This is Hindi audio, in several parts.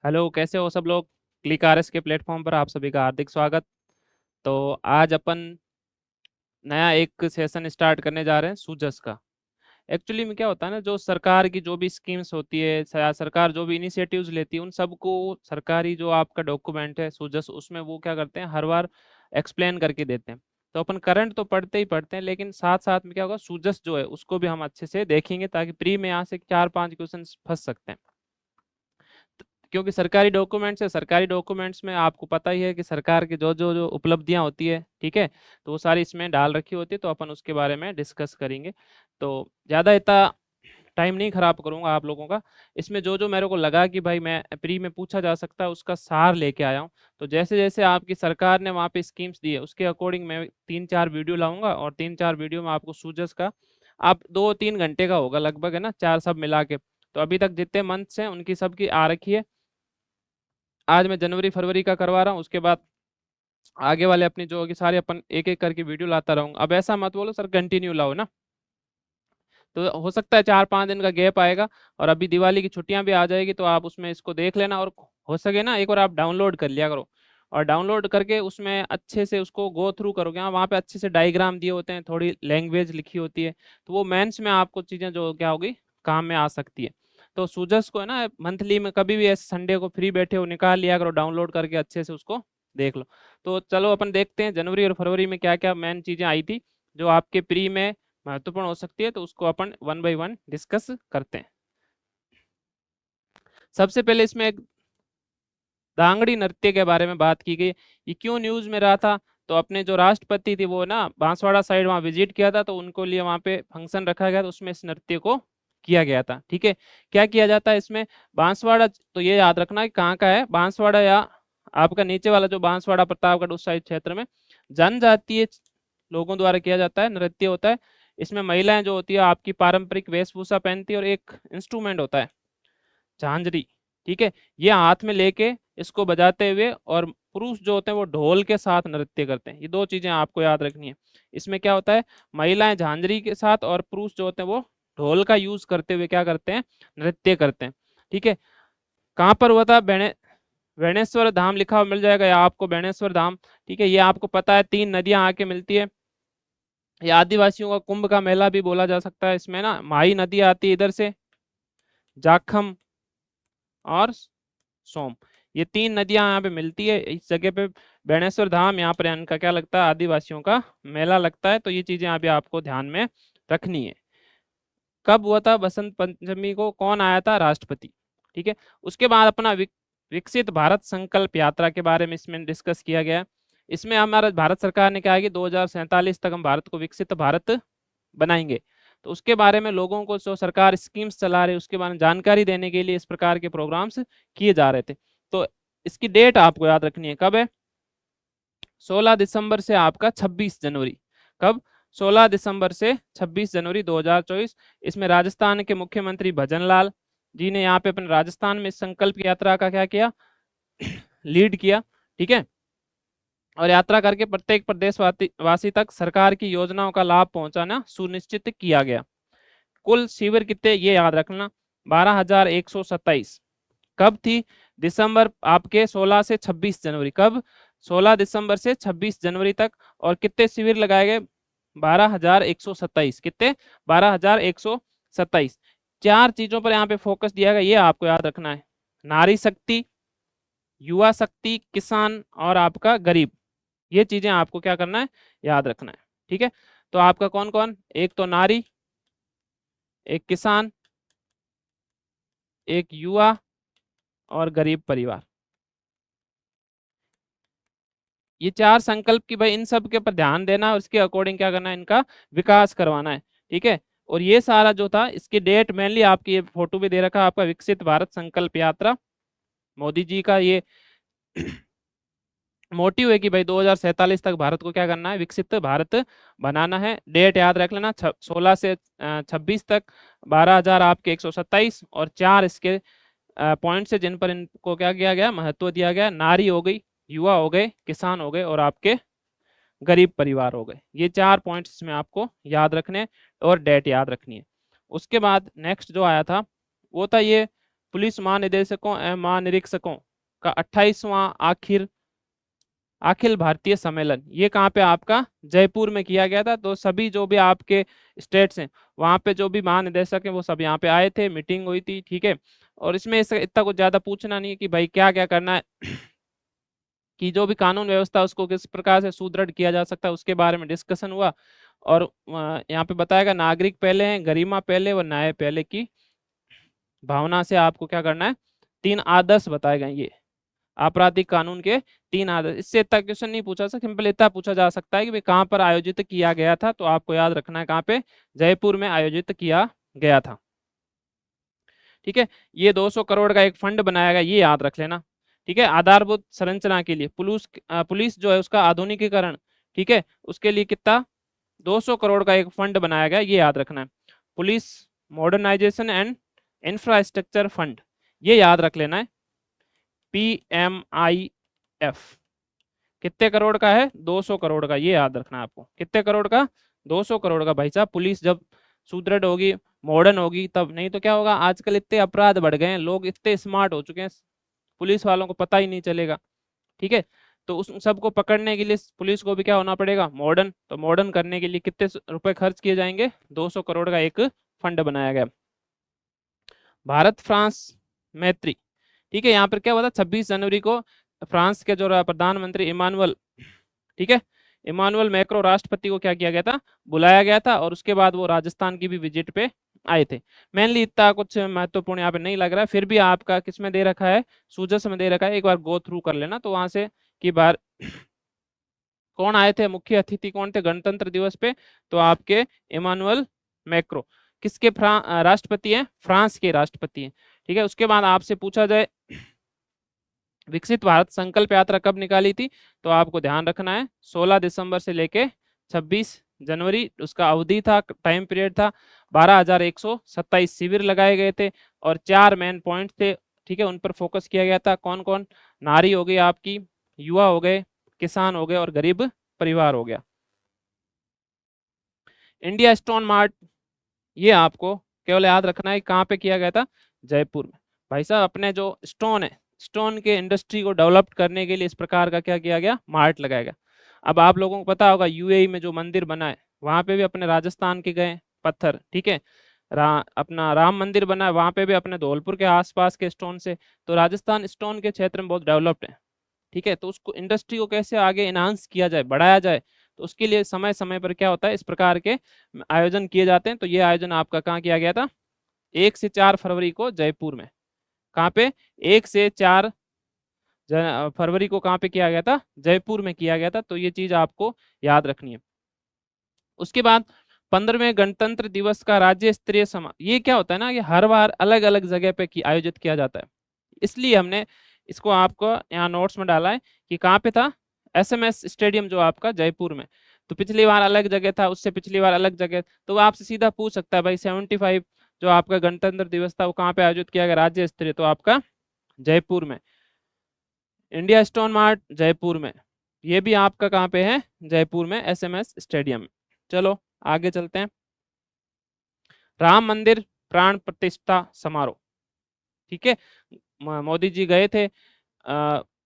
हेलो, कैसे हो सब लोग। क्लिक आरएस के प्लेटफॉर्म पर आप सभी का हार्दिक स्वागत। तो आज अपन नया एक सेशन स्टार्ट करने जा रहे हैं सूजस का। एक्चुअली में क्या होता है ना, जो सरकार की जो भी स्कीम्स होती है या सरकार जो भी इनिशिएटिव्स लेती है उन सबको सरकारी जो आपका डॉक्यूमेंट है सूजस, उसमें वो क्या करते हैं, हर बार एक्सप्लेन करके देते हैं। तो अपन करंट तो पढ़ते ही पढ़ते हैं, लेकिन साथ साथ में क्या होगा, सूजस जो है उसको भी हम अच्छे से देखेंगे, ताकि प्री में यहाँ से 4-5 क्वेश्चन फंस सकते हैं। क्योंकि सरकारी डॉक्यूमेंट्स है, सरकारी डॉक्यूमेंट्स में आपको पता ही है कि सरकार की जो जो जो उपलब्धियां होती है, ठीक है, तो वो सारी इसमें डाल रखी होती है, तो अपन उसके बारे में डिस्कस करेंगे। तो ज़्यादा इतना टाइम नहीं खराब करूंगा आप लोगों का। इसमें जो जो मेरे को लगा कि भाई मैं प्री में पूछा जा सकता है उसका सार लेके आया हूँ। तो जैसे जैसे आपकी सरकार ने वहाँ पे स्कीम्स दी है उसके अकॉर्डिंग मैं 3-4 वीडियो लाऊंगा, और 3-4 वीडियो में आपको सूजस का आप 2-3 घंटे का होगा लगभग, है ना, चार सब मिला के। तो अभी तक जितने मंथ्स हैं उनकी सबकी आ रखी है। आज मैं जनवरी फरवरी का करवा रहा हूँ, उसके बाद आगे वाले अपनी जो होगी सारे अपन एक एक करके वीडियो लाता रहूंगा। अब ऐसा मत बोलो सर कंटिन्यू लाओ ना, तो हो सकता है 4-5 दिन का गैप आएगा। और अभी दिवाली की छुट्टियां भी आ जाएगी, तो आप उसमें इसको देख लेना, और हो सके ना एक बार आप डाउनलोड कर लिया करो। और डाउनलोड करके उसमें अच्छे से उसको गो थ्रू करोगे, हाँ वहाँ पे अच्छे से डायग्राम दिए होते हैं, थोड़ी लैंग्वेज लिखी होती है, तो वो मेंस में आपको चीज़ें जो क्या होगी काम में आ सकती है। तो सूजस को है ना, मंथली में कभी भी ऐसे संडे को फ्री बैठे हो निकाल लिया करो, डाउनलोड करके अच्छे से उसको देख लो। तो चलो अपन देखते हैं जनवरी और फरवरी में क्या क्या मेन चीज़ें आई थी जो आपके प्री में महत्वपूर्ण हो सकती है, तो उसको अपन वन बाय वन डिस्कस करते हैं। सबसे पहले इसमें एक दांगड़ी नृत्य के बारे में बात की गई। ये क्यों न्यूज में रहा था, तो अपने जो राष्ट्रपति थी वो ना बांसवाड़ा साइड वहाँ विजिट किया था, तो उनको लिए वहाँ पे फंक्शन रखा गया, तो उसमें इस नृत्य को किया गया था। ठीक है, क्या किया जाता है इसमें, बांसवाड़ा, तो ये याद रखना कि कहाँ का है बांसवाड़ा, या आपका नीचे वाला जो बांसवाड़ा प्रतापगढ़ उस साइड क्षेत्र में जनजातीय लोगों द्वारा किया जाता है, नृत्य होता है। इसमें महिलाएं जो होती है आपकी पारंपरिक वेशभूषा पहनती है, और एक इंस्ट्रूमेंट होता है झांझरी, ठीक है, ये हाथ में लेके इसको बजाते हुए, और पुरुष जो होते हैं वो ढोल के साथ नृत्य करते हैं। ये दो चीजें आपको याद रखनी है। इसमें क्या होता है, महिलाएं झांझरी के साथ और पुरुष जो होते हैं वो ढोल का यूज करते हुए क्या करते हैं, नृत्य करते हैं। ठीक है, कहाँ पर हुआ था, बेणेश्वर धाम लिखा हुआ मिल जाएगा, या आपको बेणेश्वर धाम, ठीक है, ये आपको पता है 3 नदियां आके मिलती है। ये आदिवासियों का कुंभ का मेला भी बोला जा सकता है। इसमें ना माही नदी आती है इधर से, जाखम और सोम, ये 3 नदियां यहाँ पे मिलती है इस जगह पे। बेणेश्वर धाम, यहाँ पर इनका क्या लगता है, आदिवासियों का मेला लगता है। तो ये चीजें यहाँ पे आपको ध्यान में रखनी है। कब हुआ था, बसंत पंचमी को कौन आया था, राष्ट्रपति। ठीक है, उसके बाद अपना विकसित भारत संकल्प यात्रा के बारे में इसमें डिस्कस किया गया है। इसमें हमारा भारत सरकार ने क्या है कि 2047 तक हम भारत को विकसित भारत बनाएंगे। तो उसके बारे में लोगों को जो सरकार स्कीम्स चला रही है उसके बारे में जानकारी देने के लिए इस प्रकार के प्रोग्राम्स किए जा रहे थे। तो इसकी डेट आपको याद रखनी है, कब है, 16 दिसंबर से आपका 26 जनवरी। कब, 16 दिसंबर से 26 जनवरी 2024। इसमें राजस्थान के मुख्यमंत्री भजन लाल जी ने यहाँ पे अपने राजस्थान में संकल्प यात्रा का क्या किया, लीड किया। ठीक है, और यात्रा करके प्रत्येक प्रदेश वासी तक सरकार की योजनाओं का लाभ पहुंचाना सुनिश्चित किया गया। कुल शिविर कितने, ये याद रखना, 12,127। कब थी, दिसंबर आपके 16 से 26 जनवरी। कब, 16 दिसंबर से 26 जनवरी तक। और कितने शिविर लगाए गए, 12,127। कितने, 12,127। चार चीजों पर यहाँ पे फोकस दिया गया, ये आपको याद रखना है, नारी शक्ति, युवा शक्ति, किसान और आपका गरीब। ये चीजें आपको क्या करना है, याद रखना है। ठीक है, तो आपका कौन कौन, एक तो नारी, एक किसान, एक युवा, और गरीब परिवार। ये चार संकल्प की भाई, इन सब के पर ध्यान देना और इसके अकॉर्डिंग क्या करना है, इनका विकास करवाना है। ठीक है, और ये सारा जो था इसकी डेट मेनली आपकी, ये फोटो भी दे रखा है आपका, विकसित भारत संकल्प यात्रा, मोदी जी का ये मोटिव है कि भाई 2047 तक भारत को क्या करना है, विकसित भारत बनाना है। डेट याद रख लेना, 16 से 26 तक, 12,000 आपके 127, और चार इसके पॉइंट्स है जिन पर इनको क्या किया गया, महत्व दिया गया। नारी हो गई, युवा हो गए, किसान हो गए, और आपके गरीब परिवार हो गए। ये चार पॉइंट्स इसमें आपको याद रखने, और डेट याद रखनी है। उसके बाद नेक्स्ट जो आया था वो था ये पुलिस महानिदेशकों एवं महानिरीक्षकों का 28वां अखिल भारतीय सम्मेलन, ये कहाँ पे आपका जयपुर में किया गया था। तो सभी जो भी आपके स्टेट्स हैं वहाँ पे जो भी महानिदेशक हैं वो सब यहाँ पे आए थे, मीटिंग हुई थी, ठीक है। और इसमें इतना कुछ ज्यादा पूछना नहीं है कि भाई क्या क्या करना है कि जो भी कानून व्यवस्था उसको किस प्रकार से सुदृढ़ किया जा सकता है उसके बारे में डिस्कशन हुआ। और यहाँ पे बताएगा नागरिक पहले हैं, गरिमा पहले व न्याय पहले की भावना से आपको क्या करना है, 3 आदर्श बताए गए। ये आपराधिक कानून के 3 आदर्श, इससे इतना क्वेश्चन नहीं पूछा सकता, सिंपल इतना पूछा जा सकता है कि भाई कहाँ पर आयोजित किया गया था। तो आपको याद रखना है कहाँ पे, जयपुर में आयोजित किया गया था, ठीक है। ये 200 करोड़ का एक फंड बनाया गया, ये याद रख लेना, ठीक है। आधारभूत संरचना के लिए पुलिस जो है उसका आधुनिकीकरण, ठीक है, उसके लिए कितना 200 करोड़ का एक फंड बनाया गया, ये याद रखना है। Police modernisation and infrastructure fund, ये याद रख लेना है, PMIF कितने करोड़ का है, 200 करोड़ का, ये याद रखना है आपको। कितने करोड़ का, 200 करोड़ का। भाई साहब पुलिस जब सुदृढ़ होगी, मॉडर्न होगी तब, नहीं तो क्या होगा, आजकल इतने अपराध बढ़ गए हैं, लोग इतने स्मार्ट हो चुके हैं, पुलिस वालों को पता ही नहीं चलेगा, ठीक है। तो उस सबको पकड़ने के लिए पुलिस को भी क्या होना पड़ेगा, मॉडर्न। तो मॉडर्न करने के लिए कितने रुपए खर्च किए जाएंगे, 200 करोड़ का एक फंड बनाया गया। भारत फ्रांस मैत्री, ठीक है। यहाँ पर क्या हुआ था, 26 जनवरी को फ्रांस के जो प्रधानमंत्री इमानुअल, ठीक है, इमानुअल मैक्रो राष्ट्रपति को क्या किया गया था, बुलाया गया था। और उसके बाद वो राजस्थान की भी विजिट पे आए थे। मेनली इतना कुछ महत्वपूर्ण यहाँ पे नहीं लग रहा है, फिर भी आपका किसमें दे रखा है, सूजस में दे रखा है, एक बार गो थ्रू कर लेना। तो वहां से की बार कौन आए थे, मुख्य अतिथि कौन थे गणतंत्र दिवस पे, तो आपके इमानुअल मैक्रो, किसके राष्ट्रपति हैं, फ्रांस के राष्ट्रपति हैं, ठीक है। उसके बाद आपसे पूछा जाए विकसित भारत संकल्प यात्रा कब निकाली थी, तो आपको ध्यान रखना है 16 दिसंबर से लेके 26 जनवरी उसका अवधि था, टाइम पीरियड था। 12,127 शिविर लगाए गए थे और 4 मेन पॉइंट थे, ठीक है, उन पर फोकस किया गया था। कौन कौन, नारी हो गई आपकी, युवा हो गए, किसान हो गए और गरीब परिवार हो गया। इंडिया स्टोन मार्ट, ये आपको केवल याद रखना है कहाँ पे किया गया था, जयपुर में। भाई साहब अपने जो स्टोन है, स्टोन के इंडस्ट्री को डेवलप करने के लिए इस प्रकार का क्या किया गया, मार्ट लगाया गया। अब आप लोगों को पता होगा यूएई में जो मंदिर बना है वहां पे भी अपने राजस्थान के गए पत्थर, ठीक है। अपना राम मंदिर बना है वहां पे भी अपने धौलपुर के आसपास के स्टोन से। तो राजस्थान स्टोन के क्षेत्र में बहुत डेवलप्ड है, ठीक है। तो उसको इंडस्ट्री को कैसे आगे इनहांस किया जाए, बढ़ाया जाए, तो उसके लिए समय समय पर क्या होता है, इस प्रकार के आयोजन किए जाते हैं। तो ये आयोजन आपका कहाँ किया गया था, 1 से 4 फरवरी को जयपुर में। कहाँ पे, 1 से 4 फरवरी को कहाँ पे किया गया था, जयपुर में किया गया था। तो ये चीज आपको याद रखनी है। उसके बाद 15वें गणतंत्र दिवस का राज्य स्तरीय ये क्या होता है ना, ये हर बार अलग अलग जगह पे आयोजित किया जाता है, इसलिए हमने इसको आपको यहाँ नोट्स में डाला है कि कहाँ पे था, SMS स्टेडियम जो आपका जयपुर में। तो पिछली बार अलग जगह था, उससे पिछली बार अलग जगह, तो वो आपसे सीधा पूछ सकता है भाई 75 जो आपका गणतंत्र दिवस था वो कहाँ पे आयोजित किया गया राज्य स्तरीय, तो आपका जयपुर में। इंडिया स्टोन मार्ट जयपुर में, ये भी आपका कहाँ पे है, जयपुर में, SMS स्टेडियम में। चलो आगे चलते हैं। राम मंदिर प्राण प्रतिष्ठा समारोह, ठीक है, मोदी जी गए थे।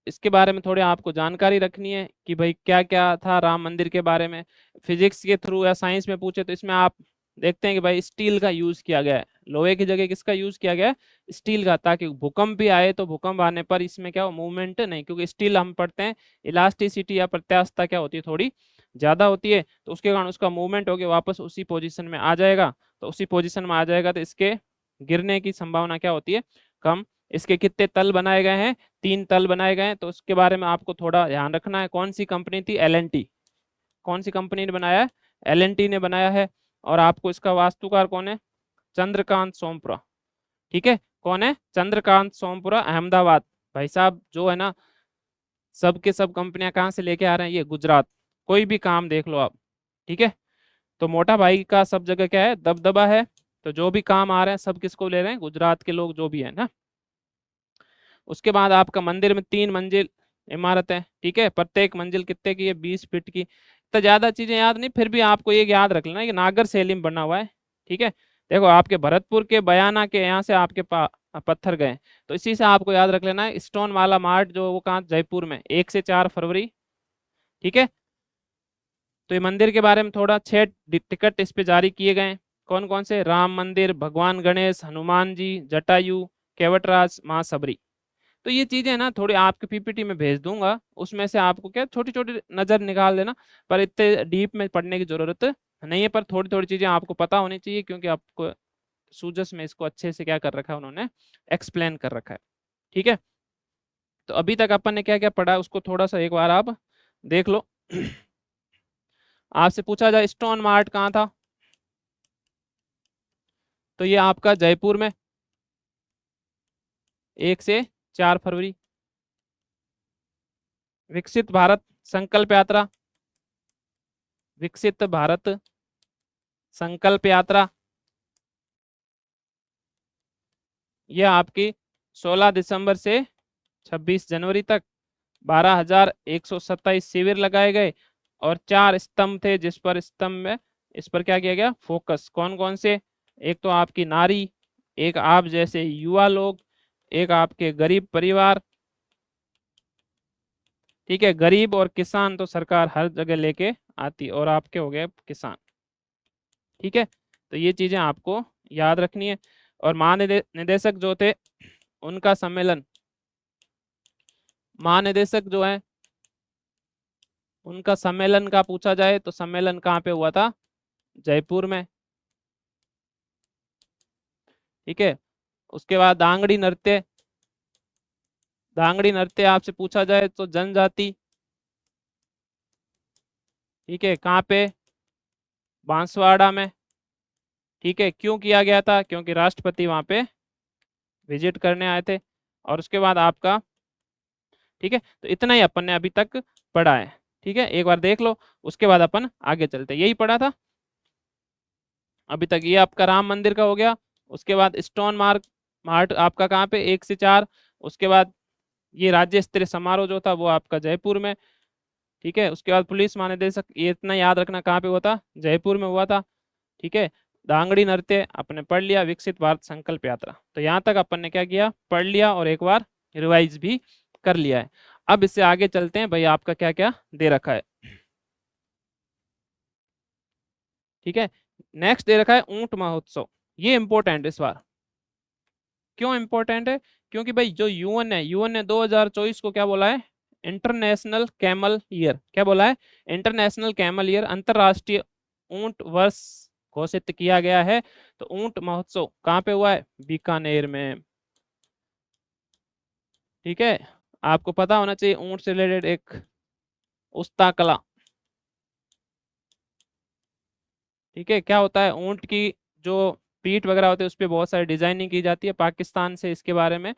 इसके बारे में थोड़ी आपको जानकारी रखनी है कि भाई क्या क्या था राम मंदिर के बारे में। फिजिक्स के थ्रू या साइंस में पूछे तो इसमें आप देखते हैं कि भाई स्टील का यूज किया गया है, लोहे की जगह किसका यूज किया गया है, स्टील का, ताकि भूकंप भी आए तो भूकंप आने पर इसमें क्या हो, मूवमेंट नहीं, क्योंकि स्टील हम पढ़ते हैं इलास्टिसिटी या प्रत्यास्थता क्या होती है, थोड़ी ज्यादा होती है। तो उसके कारण उसका मूवमेंट होकर वापस उसी पोजिशन में आ जाएगा। तो उसी पोजिशन में आ जाएगा तो इसके गिरने की संभावना क्या होती है, कम। इसके कितने तल बनाए गए हैं, 3 तल बनाए गए हैं। तो उसके बारे में आपको थोड़ा ध्यान रखना है। कौन सी कंपनी थी, LNT, कौन सी कंपनी ने बनाया है, LNT ने बनाया है। और आपको इसका वास्तुकार कौन है, चंद्रकांत सोमपुरा, ठीक है। कौन है, चंद्रकांत सोमपुरा, अहमदाबाद। भाई साहब जो है ना, सब के सब कंपनियां कहाँ से लेके आ रहे हैं, ये गुजरात। कोई भी काम देख लो आप, ठीक है। तो मोटा भाई का सब जगह क्या है, दबदबा है। तो जो भी काम आ रहे हैं सब किसको ले रहे हैं, गुजरात के लोग जो भी है ना। उसके बाद आपका मंदिर में 3 मंजिल इमारत है, ठीक है। प्रत्येक मंजिल कितने की है, 20 फीट की। तो ज्यादा चीजें याद नहीं, फिर भी आपको ये याद रख लेना कि नागर शैली में बना हुआ है, ठीक है। देखो आपके भरतपुर के बयाना के यहाँ से आपके पत्थर गए। तो इसी से आपको याद रख लेना है, स्टोन वाला मार्ट जो वो कहाँ, जयपुर में, 1 से 4 फरवरी। ठीक है। तो ये मंदिर के बारे में थोड़ा, 6 टिकट इस पे जारी किए गए हैं। कौन कौन से? राम मंदिर, भगवान गणेश, हनुमान जी, जटायु, केवटराज, माँ सबरी। तो ये चीजें ना थोड़ी आपके पीपीटी में भेज दूंगा, उसमें से आपको क्या छोटी छोटी नजर निकाल देना, पर इतने डीप में पढ़ने की जरूरत नहीं है, पर थोड़ी थोड़ी चीजें आपको पता होनी चाहिए, क्योंकि आपको सूजस में इसको अच्छे से क्या कर रखा है उन्होंने, एक्सप्लेन कर रखा है। ठीक है। तो अभी तक अपन ने क्या क्या पढ़ा है उसको थोड़ा सा एक बार आप देख लो। आपसे पूछा जाए स्टोन मार्ट कहाँ था, तो ये आपका जयपुर में, 1 से 4 फरवरी। विकसित भारत संकल्प यात्रा, विकसित भारत संकल्प यात्रा, ये आपकी 16 दिसंबर से 26 जनवरी तक 12,127 शिविर लगाए गए, और 4 स्तंभ थे, जिस पर स्तंभ में इस पर क्या किया गया, फोकस। कौन कौन से? एक तो आपकी नारी, एक आप जैसे युवा लोग, एक आपके गरीब परिवार। ठीक है। गरीब और किसान तो सरकार हर जगह लेके आती, और आपके हो गए किसान। ठीक है। तो ये चीजें आपको याद रखनी है। और महानिदेशक जो थे उनका सम्मेलन, महानिदेशक जो है उनका सम्मेलन का पूछा जाए तो सम्मेलन कहाँ पे हुआ था? जयपुर में। ठीक है। उसके बाद दांगड़ी नृत्य, दांगड़ी नृत्य आपसे पूछा जाए तो जनजाति। ठीक है। कहाँ पे? बांसवाड़ा में। ठीक है। क्यों किया गया था? क्योंकि राष्ट्रपति वहां पे विजिट करने आए थे। और उसके बाद आपका, ठीक है, तो इतना ही अपन ने अभी तक पढ़ा है। ठीक है, एक बार देख लो, उसके बाद अपन आगे चलते हैं। यही पढ़ा था अभी तक। ये आपका राम मंदिर का हो गया। उसके बाद स्टोन मार्क मार्ट आपका कहाँ पे, 1 से 4। उसके बाद ये राज्य स्तरीय समारोह जो था वो आपका जयपुर में। ठीक है। उसके बाद पुलिस महानिदेशक, ये इतना याद रखना कहाँ पे हुआ था, जयपुर में हुआ था। ठीक है। दांगड़ी नृत्य आपने पढ़ लिया। विकसित भारत संकल्प यात्रा, तो यहाँ तक अपन ने क्या किया, पढ़ लिया, और एक बार रिवाइज भी कर लिया है। अब इससे आगे चलते हैं भाई, आपका क्या क्या दे रखा है। ठीक है। नेक्स्ट दे रखा है ऊंट महोत्सव। ये इंपॉर्टेंट इस बार। क्यों इंपॉर्टेंट है? क्योंकि भाई जो यूएन है, यूएन ने 2024 को क्या बोला है, इंटरनेशनल कैमल ईयर। क्या बोला है? इंटरनेशनल कैमल ईयर, अंतरराष्ट्रीय ऊंट वर्ष घोषित किया गया है। तो ऊंट महोत्सव कहाँ पे हुआ है? बीकानेर में। ठीक है। आपको पता होना चाहिए ऊंट से रिलेटेड एक उस्ता कला। ठीक है। क्या होता है, ऊंट की जो पीठ वगैरह होती है उस पर बहुत सारी डिजाइनिंग की जाती है। पाकिस्तान से इसके बारे में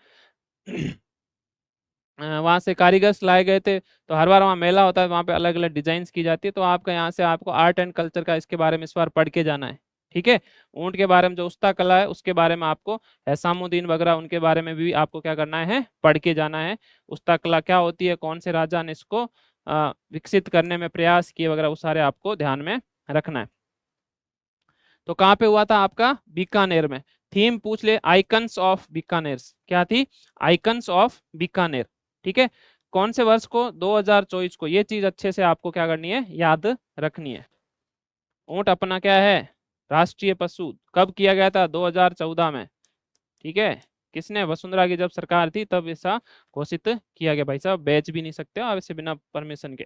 वहां से कारीगर्स लाए गए थे, तो हर बार वहाँ मेला होता है, वहाँ पे अलग अलग डिजाइन्स की जाती है। तो आपका यहाँ से आपको आर्ट एंड कल्चर का इसके बारे में इस बार पढ़ के जाना है। ठीक है। ऊंट के बारे में जो उस्ता कला है उसके बारे में आपको, हैसामुद्दीन वगैरह उनके बारे में भी आपको क्या करना है, पढ़ के जाना है। उस्ता कला क्या होती है, कौन से राजा ने इसको विकसित करने में प्रयास किए वगैरह, वो सारे आपको ध्यान में रखना है। तो कहाँ पे हुआ था आपका? बीकानेर में। थीम पूछ ले, आइकन्स ऑफ बीकानेर। क्या थी? Icons of Bikaner. ठीक है। कौन से वर्ष को? 2024 को। ये चीज अच्छे से आपको क्या करनी है, याद रखनी है। ऊंट अपना क्या है, राष्ट्रीय पशु। कब किया गया था? 2014 में। ठीक है। किसने? वसुंधरा की जब सरकार थी तब ऐसा घोषित किया गया। भाई साहब बेच भी नहीं सकते हो आप इसे बिना परमिशन के।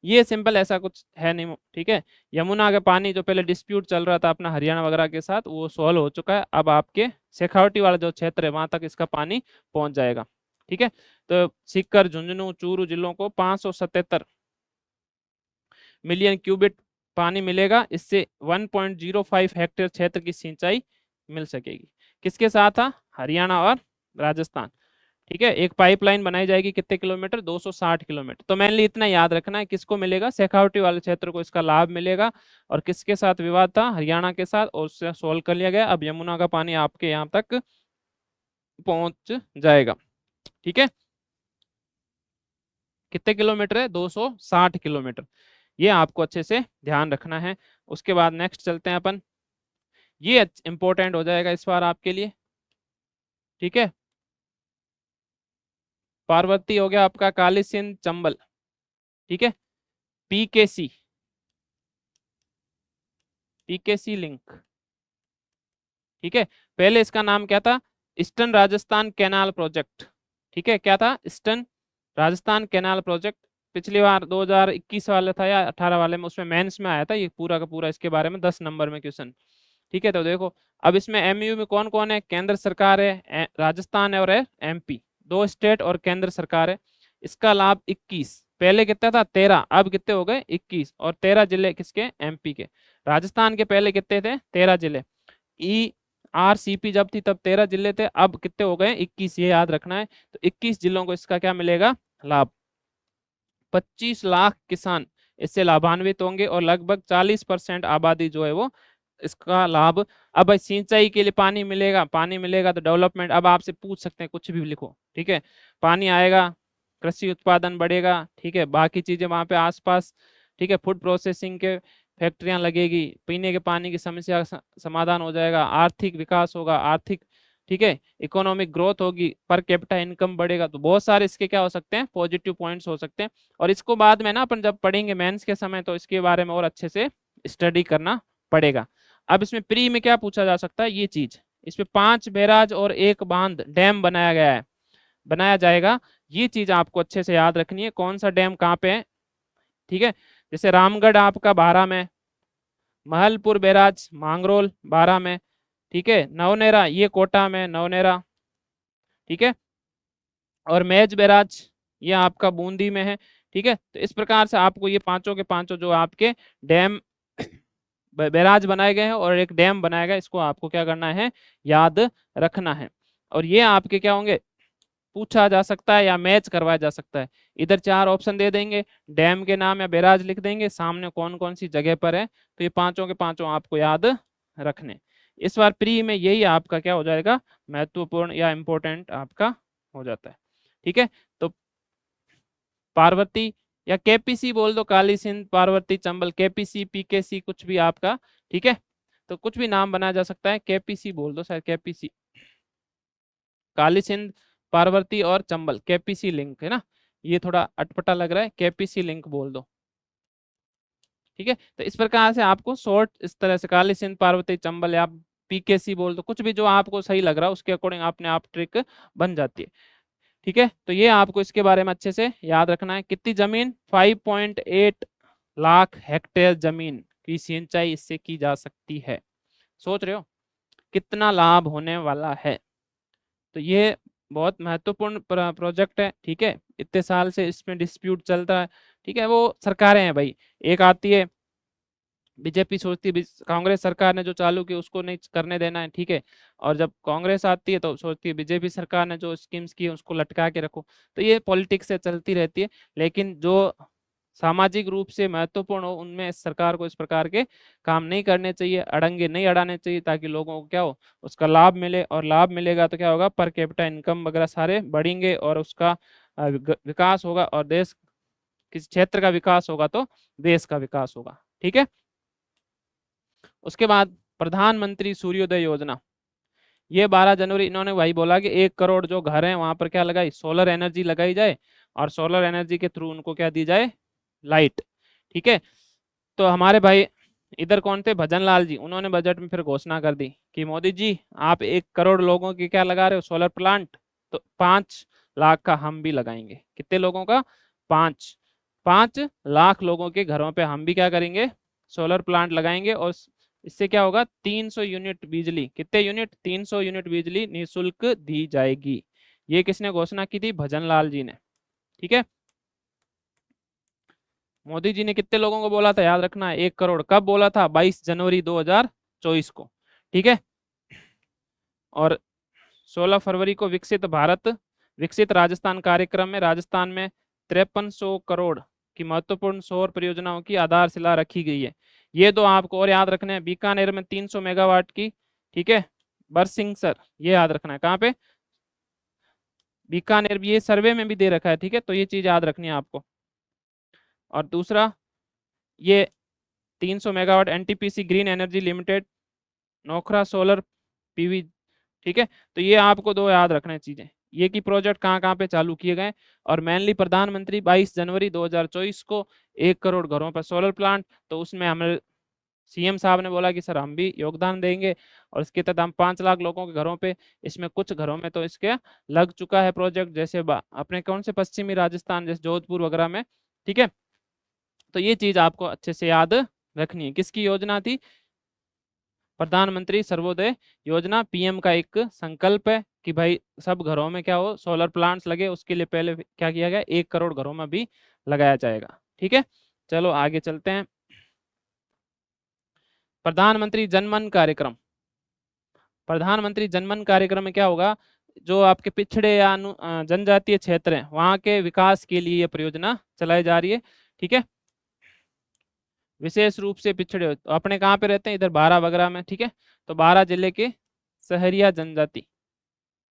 ये सिंपल, ऐसा कुछ है नहीं। ठीक है। यमुना का पानी जो पहले डिस्प्यूट चल रहा था अपना हरियाणा वगैरह के साथ, वो सॉल्व हो चुका है। अब आपके शेखावटी वाला जो क्षेत्र है वहां तक इसका पानी पहुंच जाएगा। ठीक है। तो सीकर, झुंझुनू, चूरू जिलों को 577 मिलियन क्यूबिक पानी मिलेगा। इससे 1.05 हेक्टेयर क्षेत्र की सिंचाई मिल सकेगी। किसके साथ था? हरियाणा और राजस्थान। ठीक है। एक पाइपलाइन बनाई जाएगी, कितने किलोमीटर? 260 किलोमीटर। तो मेनली इतना याद रखना है, किसको मिलेगा? शेखावटी वाले क्षेत्र को इसका लाभ मिलेगा। और किसके साथ विवाद था? हरियाणा के साथ, और उससे सोल्व कर लिया गया। अब यमुना का पानी आपके यहाँ तक पहुंच जाएगा। ठीक है। कितने किलोमीटर है? 260 किलोमीटर। ये आपको अच्छे से ध्यान रखना है। उसके बाद नेक्स्ट चलते हैं अपन। ये इंपॉर्टेंट हो जाएगा इस बार आपके लिए। ठीक है। पार्वती हो गया आपका, काली सिंध, चंबल, ठीक है। पीकेसी, पीकेसी लिंक, ठीक है। पहले इसका नाम क्या था, ईस्टर्न राजस्थान कैनाल प्रोजेक्ट, ठीक है। क्या था, ईस्टर्न राजस्थान कैनाल प्रोजेक्ट। पिछली बार 2021 वाला था या 18 वाले में, उसमें मेंस में आया था ये पूरा का पूरा इसके बारे में 10 नंबर में क्वेश्चन, ठीक है। तो देखो अब इसमें एमयू में कौन कौन है, केंद्र सरकार है, राजस्थान है और है एमपी, दो स्टेट और केंद्र सरकार है। इसका लाभ 21, पहले कितना था 13, अब कितने हो गए 21, और 13 जिले किसके, एमपी के। राजस्थान के पहले कितने थे, 13 जिले। ई आरसीपी जब थी तब 13 जिले थे, अब कितने हो गए 21, ये याद रखना है। तो 21 जिलों को इसका क्या मिलेगा, लाभ। 25 लाख किसान इससे लाभान्वित होंगे और लगभग 40% आबादी जो है वो इसका लाभ। अब भाई सिंचाई के लिए पानी मिलेगा, पानी मिलेगा तो डेवलपमेंट, अब आपसे पूछ सकते हैं कुछ भी लिखो, ठीक है। पानी आएगा, कृषि उत्पादन बढ़ेगा, ठीक है। बाकी चीजें वहां पे आसपास, ठीक है। फूड प्रोसेसिंग के फैक्ट्रियां लगेगी, पीने के पानी की समस्या का समाधान हो जाएगा, आर्थिक विकास होगा, आर्थिक, ठीक है। इकोनॉमिक ग्रोथ होगी, पर कैपिटा इनकम बढ़ेगा। तो बहुत सारे इसके क्या हो सकते हैं, पॉजिटिव पॉइंट्स हो सकते हैं। और इसको बाद में ना अपन जब पढ़ेंगे मेंस के समय, तो इसके बारे में और अच्छे से स्टडी करना पड़ेगा। अब इसमें प्री में क्या पूछा जा सकता है, ये चीज, इसमें 5 बैराज और एक बांध डैम बनाया गया है, बनाया जाएगा। ये चीज आपको अच्छे से याद रखनी है, कौन सा डैम कहाँ पे है, ठीक है। जैसे रामगढ़ आपका 12 में, महलपुर बैराज मांगरोल 12 में, ठीक है। नवनेरा ये कोटा में नवनेरा, ठीक है। और मेज बैराज ये आपका बूंदी में है, ठीक है। तो इस प्रकार से आपको ये पांचों के पांचों जो आपके डैम बैराज बनाए गए हैं और एक डैम बनाया गया, इसको आपको क्या करना है, याद रखना है। और ये आपके क्या होंगे, पूछा जा सकता है या मैच करवाया जा सकता है। इधर 4 ऑप्शन दे देंगे, डैम के नाम या बैराज लिख देंगे, सामने कौन कौन सी जगह पर है, तो ये पांचों के पांचों आपको याद रखने। इस बार प्री में यही आपका क्या हो जाएगा, महत्वपूर्ण या इंपॉर्टेंट आपका हो जाता है, ठीक है। तो पार्वती या केपीसी बोल दो, काली सिंध, पार्वती, चंबल, केपीसी, पीकेसी, कुछ भी आपका, ठीक है। तो कुछ भी नाम बनाया जा सकता है, केपीसी बोल दो, शायद केपीसी, काली सिंध, पार्वती और चंबल, केपीसी लिंक है ना। ये थोड़ा अटपटा लग रहा है, केपीसी लिंक बोल दो, ठीक है। तो इस प्रकार से आपको शॉर्ट इस तरह से काली सिंध, पार्वती, चंबल, या पीकेसी बोल दो, कुछ भी जो आपको सही लग रहा है उसके अकॉर्डिंग अपने आप ट्रिक बन जाती है, ठीक है। तो ये आपको इसके बारे में अच्छे से याद रखना है। कितनी जमीन, 5.8 लाख हेक्टेयर जमीन की सिंचाई इससे की जा सकती है। सोच रहे हो कितना लाभ होने वाला है। तो ये बहुत महत्वपूर्ण प्रोजेक्ट है, ठीक है। इतने साल से इसमें डिस्प्यूट चलता है, ठीक है। वो सरकारें हैं भाई, एक आती है बीजेपी, सोचती है कांग्रेस सरकार ने जो चालू की उसको नहीं करने देना है, ठीक है। और जब कांग्रेस आती है तो सोचती है बीजेपी सरकार ने जो स्कीम्स की है उसको लटका के रखो। तो ये पॉलिटिक्स से चलती रहती है, लेकिन जो सामाजिक रूप से महत्वपूर्ण हो उनमें सरकार को इस प्रकार के काम नहीं करने चाहिए, अड़ंगे नहीं अड़ाने चाहिए, ताकि लोगों को क्या हो, उसका लाभ मिले। और लाभ मिलेगा तो क्या होगा, पर कैपिटा इनकम वगैरह सारे बढ़ेंगे और उसका विकास होगा, और देश, किसी क्षेत्र का विकास होगा तो देश का विकास होगा, ठीक है। उसके बाद प्रधानमंत्री सूर्योदय योजना, ये 12 जनवरी इन्होंने वही बोला कि 1 करोड़ जो घर हैं वहां पर क्या लगाई, सोलर एनर्जी लगाई जाए, और सोलर एनर्जी के थ्रू उनको क्या दी जाए, लाइट, ठीक है। तो हमारे भाई इधर कौन थे, भजन लाल जी, उन्होंने बजट में फिर घोषणा कर दी कि मोदी जी आप 1 करोड़ लोगों की क्या लगा रहे हो, सोलर प्लांट, तो 5 लाख का हम भी लगाएंगे। कितने लोगों का, 5 लाख लोगों के घरों पे हम भी क्या करेंगे, सोलर प्लांट लगाएंगे। और इससे क्या होगा, 300 यूनिट बिजली, कितने यूनिट, 300 यूनिट बिजली निःशुल्क दी जाएगी। ये किसने घोषणा की थी, भजन लाल जी ने, ठीक है। मोदी जी ने कितने लोगों को बोला था, याद रखना है, 1 करोड़। कब बोला था, 22 जनवरी 2024 को, ठीक है। और 16 फरवरी को विकसित भारत विकसित राजस्थान कार्यक्रम में राजस्थान में 5300 करोड़ की महत्वपूर्ण सौर परियोजनाओं की आधारशिला रखी गई है। ये दो आपको और याद रखने हैं, बीकानेर में 300 मेगावाट की, ठीक है, बरसिंह सर, ये याद रखना है, कहाँ पे, बीकानेर, भी ये सर्वे में भी दे रखा है, ठीक है। तो ये चीज याद रखनी है आपको। और दूसरा, ये 300 megawatt NTPC green energy limited, Nokhra solar PV ठीक है, तो ये आपको दो याद रखना है चीजें, ये कि प्रोजेक्ट कहाँ कहाँ पे चालू किए गए। और मेनली प्रधानमंत्री 22 जनवरी 2024 को 1 करोड़ घरों पर सोलर प्लांट, तो उसमें हमें सीएम साहब ने बोला कि सर हम भी योगदान देंगे, और इसके तहत हम 5 लाख लोगों के घरों पे, इसमें कुछ घरों में तो इसके लग चुका है प्रोजेक्ट, जैसे अपने कौन से पश्चिमी राजस्थान जैसे जोधपुर वगैरह में। ठीक है, तो ये चीज आपको अच्छे से याद रखनी है। किसकी योजना थी? प्रधानमंत्री सर्वोदय योजना, पीएम का एक संकल्प है कि भाई सब घरों में क्या हो, सोलर प्लांट्स लगे। उसके लिए पहले क्या किया गया, 1 करोड़ घरों में भी लगाया जाएगा। ठीक है, चलो आगे चलते हैं। प्रधानमंत्री जनमन कार्यक्रम, प्रधानमंत्री जनमन कार्यक्रम में क्या होगा, जो आपके पिछड़े या जनजातीय क्षेत्र हैं वहां के विकास के लिए ये परियोजना चलाई जा रही है। ठीक है, विशेष रूप से पिछड़े हुए, तो अपने कहाँ पे रहते हैं, इधर बारा वगैरह में। ठीक है, तो बारा जिले के सहरिया जनजाति।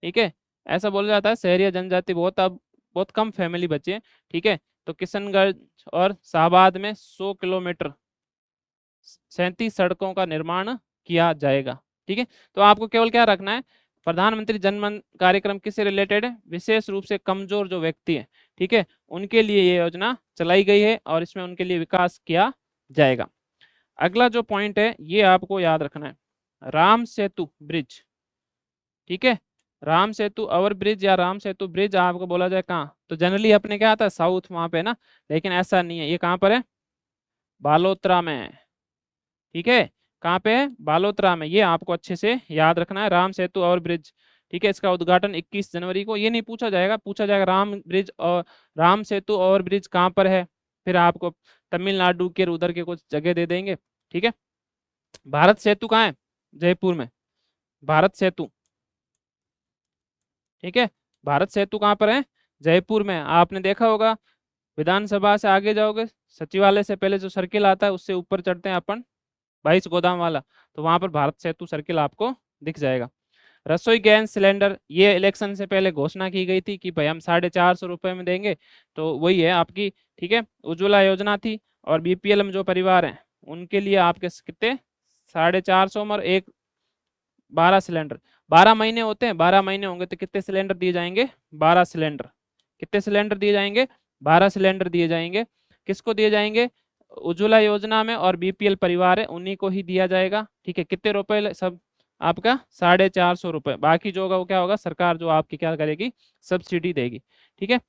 ठीक है, ऐसा बोला जाता है सहरिया जनजाति बहुत, अब बहुत कम फैमिली बचे हैं। ठीक है, तो किशनगंज और शाहबाद में 100 किलोमीटर 37 सड़कों का निर्माण किया जाएगा। ठीक है, तो आपको केवल क्या रखना है, प्रधानमंत्री जनमन कार्यक्रम किससे रिलेटेड है, विशेष रूप से कमजोर जो व्यक्ति है, ठीक है, उनके लिए ये योजना चलाई गई है और इसमें उनके लिए विकास किया जाएगा। अगला जो पॉइंट है ये आपको याद रखना है, राम सेतु ब्रिज। ठीक है, राम सेतु ओवर ब्रिज या राम सेतु ब्रिज आपको बोला जाए कहाँ, तो जनरली अपने क्या आता है साउथ वहां पे ना, लेकिन ऐसा नहीं है, ये कहाँ पर है, बालोतरा में है। ठीक है, कहाँ पे है, बालोतरा में, ये आपको अच्छे से याद रखना है, राम सेतु ओवर ब्रिज। ठीक है, इसका उद्घाटन 21 जनवरी को, ये नहीं पूछा जाएगा, पूछा जाएगा राम ब्रिज और राम सेतु ओवर ब्रिज कहाँ पर है, फिर आपको तमिलनाडु के उधर के कुछ जगह दे देंगे। ठीक है, भारत सेतु कहाँ है, जयपुर में, भारत सेतु। ठीक है, भारत सेतु कहाँ पर है, जयपुर में। आपने देखा होगा विधानसभा से आगे जाओगे, सचिवालय से पहले जो सर्किल आता है उससे ऊपर चढ़ते हैं अपन, 22 गोदाम वाला, तो वहां पर भारत सेतु सर्किल आपको दिख जाएगा। रसोई गैस सिलेंडर, ये इलेक्शन से पहले घोषणा की गई थी कि भाई हम 450 रुपये में देंगे, तो वही है आपकी। ठीक है, उज्ज्वला योजना थी, और बीपीएल में जो परिवार हैं उनके लिए आपके कितने, 450 में, और एक 12 सिलेंडर, 12 महीने होते हैं, 12 महीने होंगे तो कितने सिलेंडर दिए जाएंगे, 12 सिलेंडर। कितने सिलेंडर दिए जाएंगे, 12 सिलेंडर दिए जाएंगे। किसको दिए जाएंगे, उज्ज्वला योजना में, और बीपीएल परिवार है उन्हीं को ही दिया जाएगा। ठीक है, कितने रुपए सब, आपका 450 रुपये, बाकी जो होगा वो क्या होगा, सरकार जो आपकी क्या करेगी, सब्सिडी देगी। ठीक है,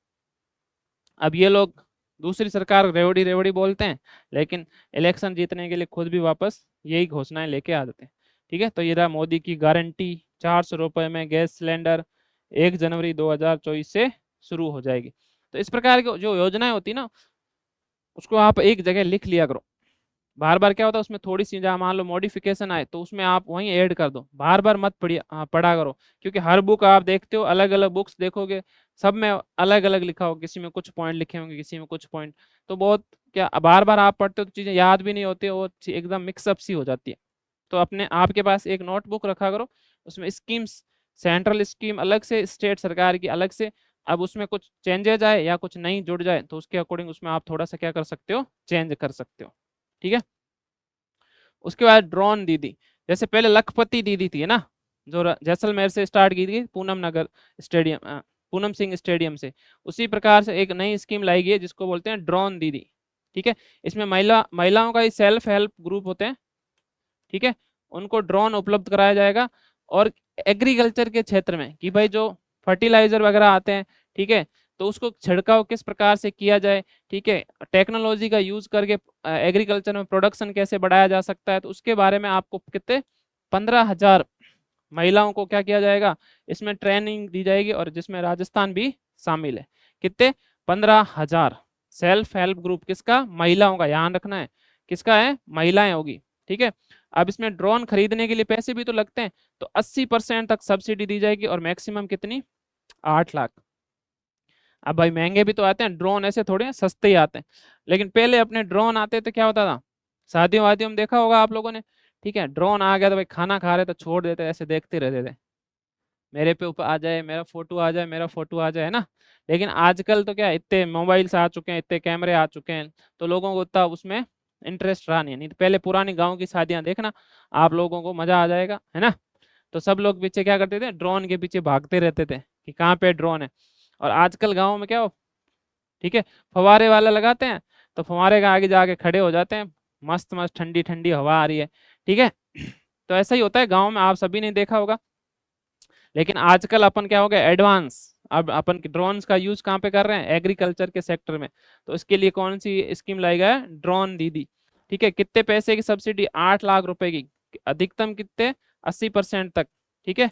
अब ये लोग दूसरी सरकार रेवड़ी रेवड़ी बोलते हैं, लेकिन इलेक्शन जीतने के लिए खुद भी वापस यही घोषणाएं लेके आ जाते हैं। ठीक है, तो ये रहा मोदी की गारंटी, 400 रुपये में गैस सिलेंडर 1 जनवरी 2024 से शुरू हो जाएगी। तो इस प्रकार की जो योजनाएं होती है ना, उसको आप एक जगह लिख लिया करो, बार बार क्या होता है उसमें थोड़ी सी जहाँ मान लो मॉडिफिकेशन आए तो उसमें आप वहीं ऐड कर दो, बार बार मत पढ़ा करो, क्योंकि हर बुक आप देखते हो, अलग अलग बुक्स देखोगे, सब में अलग अलग लिखा हो, किसी में कुछ पॉइंट लिखे होंगे, किसी में कुछ पॉइंट, तो बहुत क्या बार बार आप पढ़ते हो तो चीजें याद भी नहीं होती, वो एकदम मिक्सअप सी हो जाती है। तो अपने आपके पास एक नोटबुक रखा करो, उसमें स्कीम्स, सेंट्रल स्कीम अलग से, स्टेट सरकार की अलग से, अब उसमें कुछ चेंजेज आए या कुछ नई जुड़ जाए तो उसके अकॉर्डिंग उसमें आप थोड़ा सा क्या कर सकते हो, चेंज कर सकते हो। ठीक है, उसके बाद ड्रोन दीदी, जैसे पहले लखपति दीदी थी है ना, जो जैसलमेर से स्टार्ट की थी, पूनम नगर स्टेडियम, पूनम सिंह स्टेडियम से, उसी प्रकार से एक नई स्कीम लाई गई है जिसको बोलते हैं ड्रोन दीदी। ठीक है, इसमें महिलाओं का ही सेल्फ हेल्प ग्रुप होते हैं। ठीक है, उनको ड्रोन उपलब्ध कराया जाएगा, और एग्रीकल्चर के क्षेत्र में कि भाई जो फर्टिलाइजर वगैरह आते हैं, ठीक है, तो उसको छिड़काव किस प्रकार से किया जाए, ठीक है, टेक्नोलॉजी का यूज करके एग्रीकल्चर में प्रोडक्शन कैसे बढ़ाया जा सकता है, तो उसके बारे में आपको कितने, 15,000 महिलाओं को क्या किया जाएगा, इसमें ट्रेनिंग दी जाएगी, और जिसमें राजस्थान भी शामिल है। कितने, 15,000 सेल्फ हेल्प ग्रुप, किसका, महिलाओं का, ध्यान रखना है किसका है, महिलाएं होगी। ठीक है, अब इसमें ड्रोन खरीदने के लिए पैसे भी तो लगते हैं, तो 80% तक सब्सिडी दी जाएगी, और मैक्सिमम कितनी, 8 लाख। अब भाई महंगे भी तो आते हैं ड्रोन, ऐसे थोड़े हैं, सस्ते ही आते हैं, लेकिन पहले अपने ड्रोन आते तो क्या होता था, शादियों वादियों में देखा होगा आप लोगों ने, ठीक है, ड्रोन आ गया तो भाई खाना खा रहे तो छोड़ देते, ऐसे देखते रहते थे, मेरे पे ऊपर आ जाए, मेरा फोटो आ जाए, मेरा फोटो आ जाए, है ना। लेकिन आजकल तो क्या इतने मोबाइल्स आ चुके हैं, इतने कैमरे आ चुके हैं, तो लोगों को उतना उसमें इंटरेस्ट रहा नहीं है। नहीं तो पहले पुरानी गाँव की शादियां देखना, आप लोगों को मजा आ जाएगा, है ना। तो सब लोग पीछे क्या करते थे, ड्रोन के पीछे भागते रहते थे कि कहाँ पे ड्रोन है। और आजकल गाँव में क्या हो, ठीक है, फव्वारे वाला लगाते हैं, तो फव्वारे के आगे जाके खड़े हो जाते हैं, मस्त मस्त ठंडी ठंडी हवा आ रही है, ठीक है। तो ऐसा ही होता है गाँव में, आप सभी ने देखा होगा। लेकिन आजकल अपन क्या हो गया, एडवांस, अब अपन ड्रोन्स का यूज कहाँ पे कर रहे हैं, एग्रीकल्चर के सेक्टर में। तो इसके लिए कौन सी स्कीम लाई गया है, ड्रोन दीदी, ठीक है। कितने पैसे की सब्सिडी, 8 लाख रुपए की, अधिकतम कितने, 80% तक, ठीक है।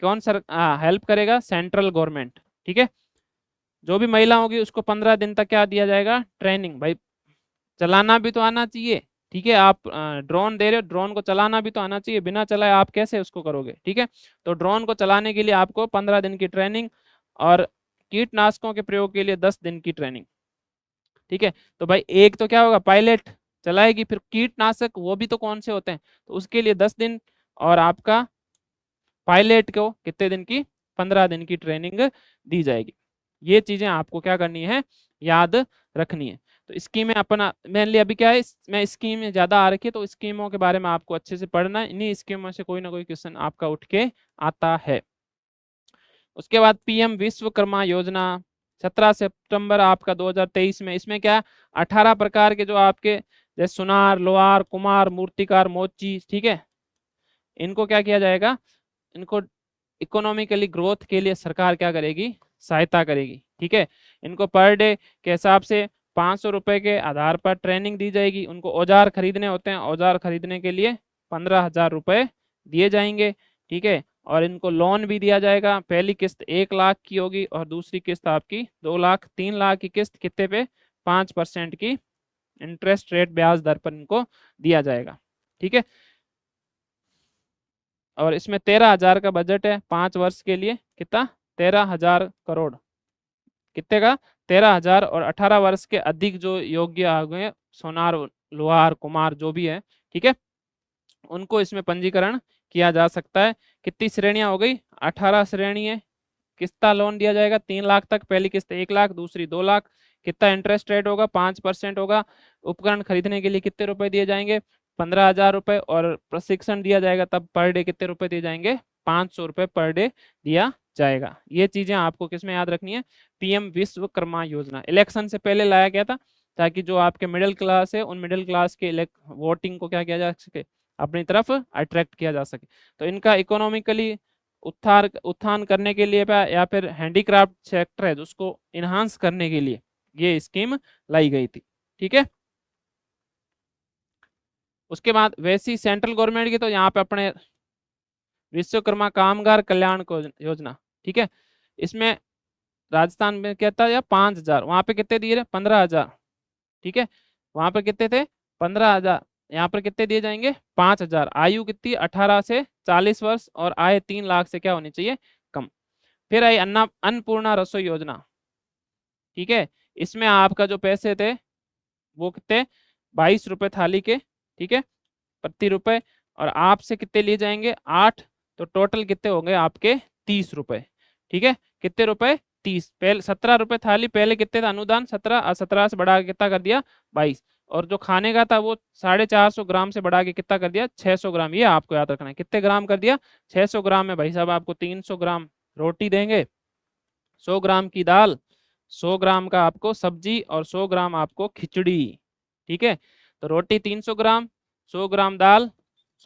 कौन सर हेल्प करेगा, सेंट्रल गवर्नमेंट, ठीक है। जो भी महिला होगी उसको 15 दिन तक क्या दिया जाएगा, ट्रेनिंग। भाई चलाना भी तो आना चाहिए, ठीक है। आप ड्रोन दे रहे हो, ड्रोन को चलाना भी तो आना चाहिए, बिना चलाए आप कैसे उसको करोगे, ठीक है। तो ड्रोन को चलाने के लिए आपको 15 दिन की ट्रेनिंग, और कीटनाशकों के प्रयोग के लिए 10 दिन की ट्रेनिंग, ठीक है। तो भाई एक तो क्या होगा, पायलट चलाएगी, फिर कीटनाशक वो भी तो कौन से होते हैं, तो उसके लिए 10 दिन, और आपका पायलट को कितने दिन की, 15 दिन की ट्रेनिंग दी जाएगी। ये चीजें आपको क्या करनी है, याद रखनी है। तो स्कीमें अपना मेनली अभी क्या है, मैं स्कीम ज्यादा आ रखी है, तो स्कीमों के बारे में आपको अच्छे से पढ़ना है, इन्हीं स्कीमों से कोई ना कोई क्वेश्चन आपका उठ के आता है। उसके बाद पीएम विश्वकर्मा योजना, 17 सितंबर आपका 2023 में, इसमें क्या, 18 प्रकार के जो आपके, जैसे सुनार, लोहार, कुमार, मूर्तिकार, मोची, ठीक है, इनको क्या किया जाएगा, इनको इकोनॉमिकली ग्रोथ के लिए सरकार क्या करेगी, सहायता करेगी, ठीक है। इनको पर डे के हिसाब से 500 रुपए के आधार पर ट्रेनिंग दी जाएगी। उनको औजार खरीदने होते हैं, औजार खरीदने के लिए 15,000 रुपए दिए जाएंगे, ठीक है। और इनको लोन भी दिया जाएगा, पहली किस्त 1 लाख की होगी, और दूसरी किस्त आपकी 2 लाख, 3 लाख की किस्त कितने पे, 5% की इंटरेस्ट रेट ब्याज दर पर इनको दिया जाएगा, ठीक है। और इसमें 13,000 का बजट है 5 वर्ष के लिए, कितना, 13,000 करोड़, कितने का, 13,000। और 18 वर्ष के अधिक जो योग्य आ गए, सोनार, लोहार, कुमार जो भी है, ठीक है, उनको इसमें पंजीकरण किया जा सकता है। कितनी श्रेणियां हो गई, 18 श्रेणी है। किस्ता लोन दिया जाएगा 3 लाख तक, पहली किस्त 1 लाख, दूसरी 2 लाख। कितना इंटरेस्ट रेट होगा, 5% होगा। उपकरण खरीदने के लिए कितने रुपए दिए जाएंगे, 15,000 रुपए। और प्रशिक्षण दिया जाएगा तब पर डे कितने रुपए दिए जाएंगे, 500 रुपए पर डे दिया जाएगा। ये चीजें आपको किसमें याद रखनी है, पीएम विश्वकर्मा योजना इलेक्शन से पहले लाया गया था, ताकि जो आपके मिडिल क्लास है, उन मिडिल क्लास के वोटिंग को क्या किया जा सके, अपनी तरफ अट्रैक्ट किया जा सके। तो इनका इकोनॉमिकली उत्थान करने के लिए या फिर हैंडीक्राफ्ट सेक्टर है उसको इनहांस करने के लिए ये स्कीम लाई गई थी, ठीक है। उसके बाद वैसी सेंट्रल गवर्नमेंट की, तो यहाँ पे अपने विश्वकर्मा कामगार कल्याण योजना, ठीक है। इसमें राजस्थान में कहता है 5,000, वहां पे कितने दिए, 15,000, ठीक है। वहां पे कितने थे, 15,000, यहाँ पर कितने दिए जाएंगे, 5,000। आयु कितनी, 18 से 40 वर्ष, और आय 3 लाख से क्या होनी चाहिए, कम। फिर आई अन्नपूर्णा रसोई योजना, ठीक है। इसमें आपका जो पैसे थे वो कितने, 22 रुपए थाली के, ठीक है, प्रति रुपए। और आपसे कितने लिए जाएंगे, 8। तो टोटल कितने होंगे आपके, 30 रुपए, ठीक है। कितने रुपए, 30। पहले 17 रुपए थाली, पहले कितने था अनुदान, 17, और 17 से बढ़ा के कितना कर दिया, 22। और जो खाने का था वो 450 ग्राम से बढ़ा के कितना कर दिया, 600 ग्राम। ये आपको याद रखना है, कितने ग्राम कर दिया, 600 ग्राम में भाई साहब आपको 300 ग्राम रोटी देंगे, 100 ग्राम की दाल, 100 ग्राम का आपको सब्जी, और 100 ग्राम आपको खिचड़ी, ठीक है। तो रोटी 300 ग्राम, 100 ग्राम दाल,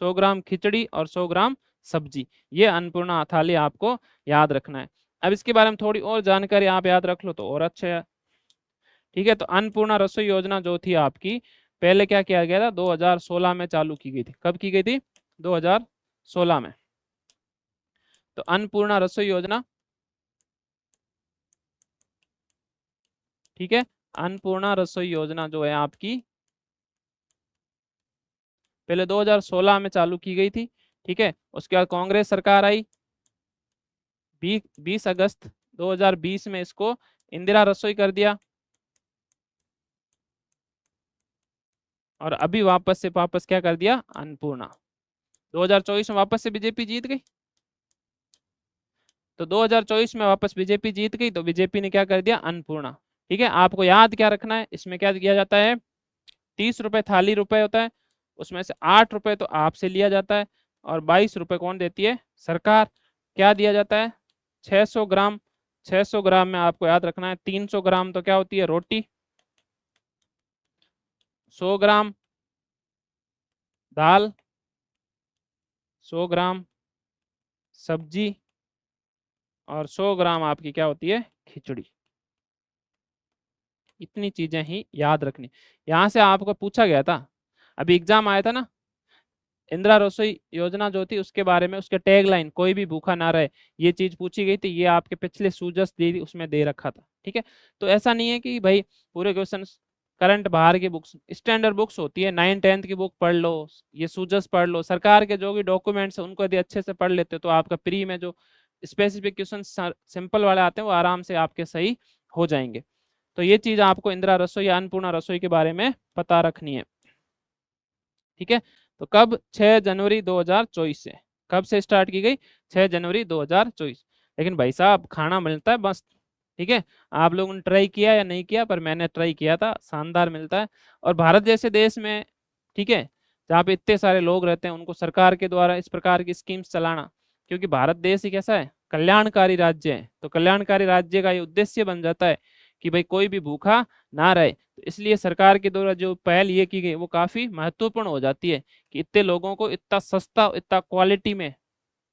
100 ग्राम खिचड़ी, और 100 ग्राम सब्जी। ये अन्नपूर्णा थाली आपको याद रखना है। अब इसके बारे में थोड़ी और जानकारी आप याद रख लो तो और अच्छा है, ठीक है। तो अन्नपूर्णा रसोई योजना जो थी आपकी, पहले क्या किया गया था, 2016 में चालू की गई थी। कब की गई थी, 2016 में। तो अन्नपूर्णा रसोई योजना, ठीक है, अन्नपूर्णा रसोई योजना जो है आपकी पहले 2016 में चालू की गई थी, ठीक है। उसके बाद कांग्रेस सरकार आई, 20 अगस्त 2020 में इसको इंदिरा रसोई कर दिया। और अभी वापस क्या कर दिया, अन्नपूर्णा। 2024 में वापस से बीजेपी जीत गई, तो 2024 में वापस बीजेपी जीत गई, तो बीजेपी ने क्या कर दिया, अन्नपूर्णा, ठीक है। आपको याद क्या रखना है, इसमें क्या किया जाता है, 30 रुपए थाली रुपए होता है, उसमें से 8 रुपए तो आपसे लिया जाता है, और 22 रुपये कौन देती है? सरकार। क्या दिया जाता है? 600 ग्राम। 600 ग्राम में आपको याद रखना है 300 ग्राम तो क्या होती है? रोटी। 100 ग्राम दाल, 100 ग्राम सब्जी, और 100 ग्राम आपकी क्या होती है? खिचड़ी। इतनी चीजें ही याद रखनी। यहाँ से आपको पूछा गया था, अभी एग्जाम आया था ना, इंदिरा रसोई योजना जो थी उसके बारे में, उसके टैग लाइन कोई भी भूखा ना रहे, ये चीज पूछी गई थी। ये आपके पिछले सूजस दी उसमें दे रखा था। ठीक है, तो ऐसा नहीं है कि भाई पूरे क्वेश्चन करंट बाहर की बुक्स, स्टैंडर्ड बुक्स होती है, 9th 10th की बुक पढ़ लो, ये सूजस पढ़ लो, सरकार के जो भी डॉक्यूमेंट्स है उनको यदि अच्छे से पढ़ लेते हो तो आपका प्री में जो स्पेसिफिक क्वेश्चन सिंपल वाले आते हैं वो आराम से आपके सही हो जाएंगे। तो ये चीज आपको इंदिरा रसोई या अन्नपूर्णा रसोई के बारे में पता रखनी है। ठीक है, तो कब? 6 जनवरी 2024 से। कब से स्टार्ट की गई? 6 जनवरी 2024। लेकिन भाई साहब खाना मिलता है बस। ठीक है, आप लोगों ने ट्राई किया या नहीं किया, पर मैंने ट्राई किया था, शानदार मिलता है। और भारत जैसे देश में, ठीक है, जहाँ पे इतने सारे लोग रहते हैं, उनको सरकार के द्वारा इस प्रकार की स्कीम्स चलाना, क्योंकि भारत देश ही कैसा है? कल्याणकारी राज्य है। तो कल्याणकारी राज्य का ये उद्देश्य बन जाता है कि भाई कोई भी भूखा ना रहे। तो इसलिए सरकार के द्वारा जो पहल ये की गई वो काफी महत्वपूर्ण हो जाती है कि इतने लोगों को इतना सस्ता, इतना क्वालिटी में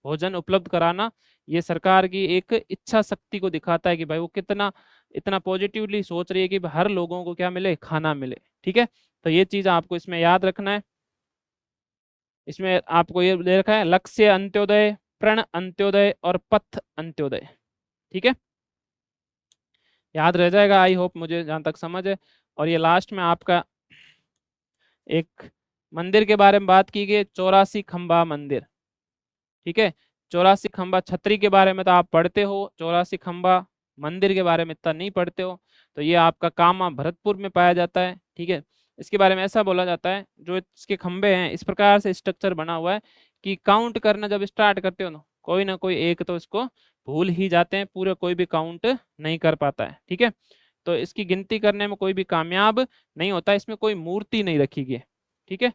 भोजन उपलब्ध कराना, ये सरकार की एक इच्छा शक्ति को दिखाता है कि भाई वो कितना इतना पॉजिटिवली सोच रही है कि हर लोगों को क्या मिले? खाना मिले। ठीक है, तो ये चीज आपको इसमें याद रखना है। इसमें आपको ये दे रखा है लक्ष्य अंत्योदय, प्रण अंत्योदय और पथ अंत्योदय। ठीक है, याद रह जाएगा आई होप, मुझे जहाँ तक समझ है। और ये लास्ट में आपका एक मंदिर के बारे में बात की गई, 84 खंबा मंदिर। ठीक है, 84 खंबा छतरी के बारे में तो आप पढ़ते हो, 84 खंबा मंदिर के बारे में इतना नहीं पढ़ते हो। तो ये आपका कामा भरतपुर में पाया जाता है। ठीक है, इसके बारे में ऐसा बोला जाता है, जो इसके खंबे हैं इस प्रकार से स्ट्रक्चर बना हुआ है कि काउंट करना जब स्टार्ट करते हो ना कोई एक तो इसको भूल ही जाते हैं, पूरे कोई भी काउंट नहीं कर पाता है। ठीक है, तो इसकी गिनती करने में कोई भी कामयाब नहीं होता, इसमें कोई मूर्ति नहीं रखी गई है। ठीक है,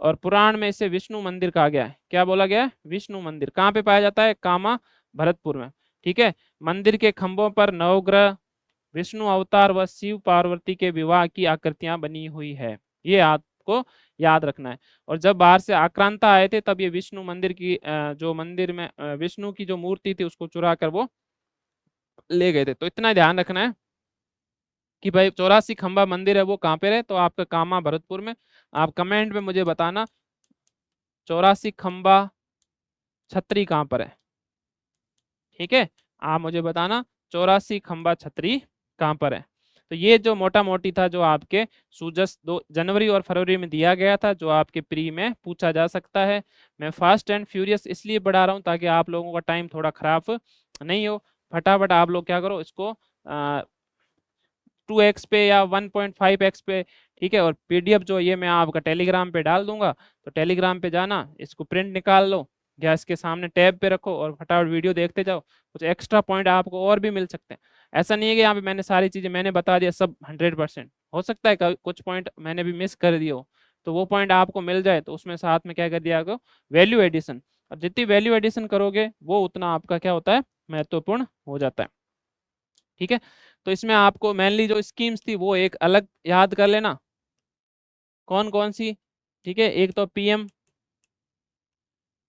और पुराण में इसे विष्णु मंदिर कहा गया है। क्या बोला गया है? विष्णु मंदिर। कहाँ पे पाया जाता है? कामा भरतपुर में। ठीक है, मंदिर के खंभों पर नवग्रह, विष्णु अवतार व शिव पार्वती के विवाह की आकृतियां बनी हुई है। ये आपको याद रखना है। और जब बाहर से आक्रांता आए थे तब ये विष्णु मंदिर की जो मंदिर में विष्णु की जो मूर्ति थी उसको चुरा कर वो ले गए थे। तो इतना ध्यान रखना है कि भाई 84 खंबा मंदिर है वो कहाँ पे है? तो आपका कामा भरतपुर में। आप कमेंट में मुझे बताना 84 खंबा छतरी कहाँ पर है। ठीक है, आप मुझे बताना 84 खंबा छतरी कहाँ पर है। तो ये जो मोटा मोटी था जो आपके सूजस 2 जनवरी और फरवरी में दिया गया था, जो आपके प्री में पूछा जा सकता है। मैं फास्ट एंड फ्यूरियस इसलिए बढ़ा रहा हूँ ताकि आप लोगों का टाइम थोड़ा खराब नहीं हो। फटाफट आप लोग क्या करो, इसको 2x पे या 1.5x पे। ठीक है, और पीडीएफ जो ये मैं आपका टेलीग्राम पे डाल दूंगा, तो टेलीग्राम पे जाना, इसको प्रिंट निकाल लो, गैस के सामने टैब पे रखो और फटाफट वीडियो देखते जाओ। कुछ एक्स्ट्रा पॉइंट आपको और भी मिल सकते हैं। ऐसा नहीं है कि यहाँ पे मैंने सारी चीजें मैंने बता दिया सब 100%, हो सकता है कुछ पॉइंट मैंने भी मिस कर दिए हो, तो वो पॉइंट आपको मिल जाए तो उसमें साथ में क्या कर दिया आपको? Value addition. और जितनी वैल्यू एडिशन करोगे वो उतना आपका क्या होता है? महत्वपूर्ण हो जाता है। ठीक है, तो इसमें आपको मेनली जो स्कीम्स थी वो एक अलग याद कर लेना, कौन कौन सी। ठीक है, एक तो पीएम